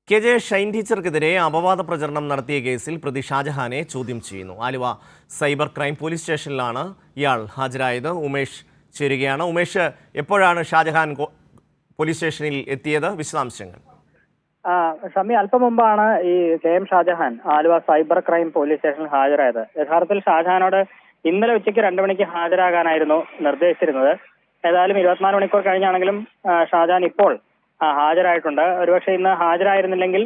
KJ. Shine ടീച്ചർക്കെതിരെ അപവാദ പ്രചരണം നടത്തിയ കേസിൽ പ്രതി ഷാജഹാനെ ചോദ്യം ചെയ്യുന്നു. ആലുവ സൈബർ ക്രൈം പോലീസ് സ്റ്റേഷനിലാണ് ഇയാൾ ഹാജരായത്. ഉമേഷ് ചേരുകയാണ്. ഉമേഷ്, എപ്പോഴാണ് ഷാജഹാൻ പോലീസ് സ്റ്റേഷനിൽ എത്തിയത്? വിശദാംശങ്ങൾ. ഷമി, അല്പം മുമ്പാണ് ഈ K M. Shajahan Aluva cyber crime police സ്റ്റേഷനിൽ ഹാജരായത്. യഥാർത്ഥത്തിൽ ഷാജഹാനോട് ഇന്നലെ ഉച്ചയ്ക്ക് 2 മണിക്ക് ഹാജരാകാനായിരുന്നു നിർദ്ദേശിച്ചിരുന്നത്. ഏതായാലും 24 മണിക്കൂർ കഴിഞ്ഞാണെങ്കിലും ഷാജഹാൻ ഇപ്പോൾ ഹാജരായിട്ടുണ്ട്. ഒരുപക്ഷെ ഇന്ന് ഹാജരായിരുന്നില്ലെങ്കിൽ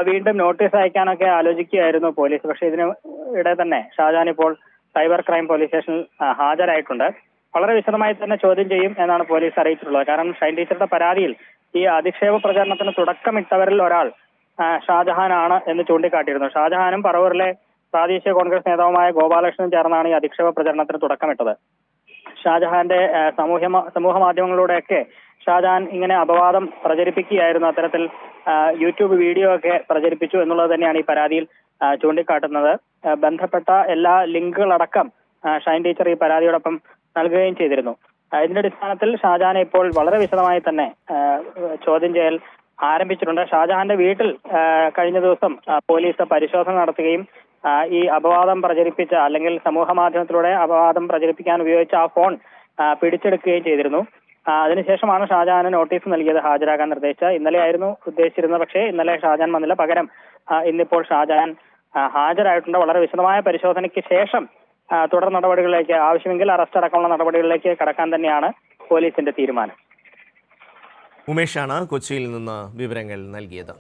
വീണ്ടും നോട്ടീസ് അയക്കാനൊക്കെ ആലോചിക്കുകയായിരുന്നു പോലീസ്. പക്ഷേ ഇതിനിടെ തന്നെ ഷാജഹാൻ ഇപ്പോൾ സൈബർ ക്രൈം പോലീസ് സ്റ്റേഷനിൽ ഹാജരായിട്ടുണ്ട്. വളരെ വിശദമായി തന്നെ ചോദ്യം ചെയ്യും എന്നാണ് പോലീസ് അറിയിച്ചിട്ടുള്ളത്. കാരണം ഷൈൻ ടീച്ചറുടെ പരാതിയിൽ ഈ അധിക്ഷേപ പ്രചരണത്തിന് തുടക്കമിട്ടവരിൽ ഒരാൾ ഷാജഹാനാണ് എന്ന് ചൂണ്ടിക്കാട്ടിയിരുന്നു. ഷാജഹാനും പറവൂരിലെ പ്രാദേശിക കോൺഗ്രസ് നേതാവുമായ ഗോപാലകൃഷ്ണനും ചേർന്നാണ് ഈ അധിക്ഷേപ പ്രചരണത്തിന് തുടക്കമിട്ടത്. ഷാജഹാന്റെ സമൂഹ മാധ്യമങ്ങളിലൂടെയൊക്കെ ഷാജഹാൻ ഇങ്ങനെ അപവാദം പ്രചരിപ്പിക്കുകയായിരുന്നു. അത്തരത്തിൽ യൂട്യൂബ് വീഡിയോ ഒക്കെ പ്രചരിപ്പിച്ചു എന്നുള്ളത് തന്നെയാണ് ഈ പരാതിയിൽ ചൂണ്ടിക്കാട്ടുന്നത്. ബന്ധപ്പെട്ട എല്ലാ ലിങ്കുകളടക്കം ഷൈൻ ടീച്ചർ ഈ പരാതിയോടൊപ്പം നൽകുകയും ചെയ്തിരുന്നു. ഇതിന്റെ അടിസ്ഥാനത്തിൽ ഷാജഹാനെ ഇപ്പോൾ വളരെ വിശദമായി തന്നെ ചോദ്യം ചെയ്യൽ ആരംഭിച്ചിട്ടുണ്ട്. ഷാജഹാന്റെ വീട്ടിൽ കഴിഞ്ഞ ദിവസം പോലീസ് പരിശോധന നടത്തുകയും ഈ അപവാദം പ്രചരിപ്പിച്ച അല്ലെങ്കിൽ സമൂഹ മാധ്യമത്തിലൂടെ അപവാദം പ്രചരിപ്പിക്കാൻ ഉപയോഗിച്ച ആ ഫോൺ പിടിച്ചെടുക്കുകയും ചെയ്തിരുന്നു. അതിനുശേഷമാണ് ഷാജഹാന് നോട്ടീസ് നൽകിയത് ഹാജരാകാൻ നിർദ്ദേശിച്ച. ഇന്നലെയായിരുന്നു ഉദ്ദേശിച്ചിരുന്നത്. പക്ഷേ ഇന്നലെ ഷാജഹാൻ വന്നില്ല. പകരം ഇന്നിപ്പോൾ ഷാജഹാൻ ഹാജരായിട്ടുണ്ട്. വളരെ വിശദമായ പരിശോധനയ്ക്ക് ശേഷം തുടർ നടപടികളിലേക്ക്, ആവശ്യമെങ്കിൽ അറസ്റ്റ് അടക്കമുള്ള നടപടികളിലേക്ക് കടക്കാൻ തന്നെയാണ് പോലീസിന്റെ തീരുമാനം. ഉമേഷാണ് കൊച്ചിയിൽ നിന്ന് വിവരങ്ങൾ നൽകിയത്.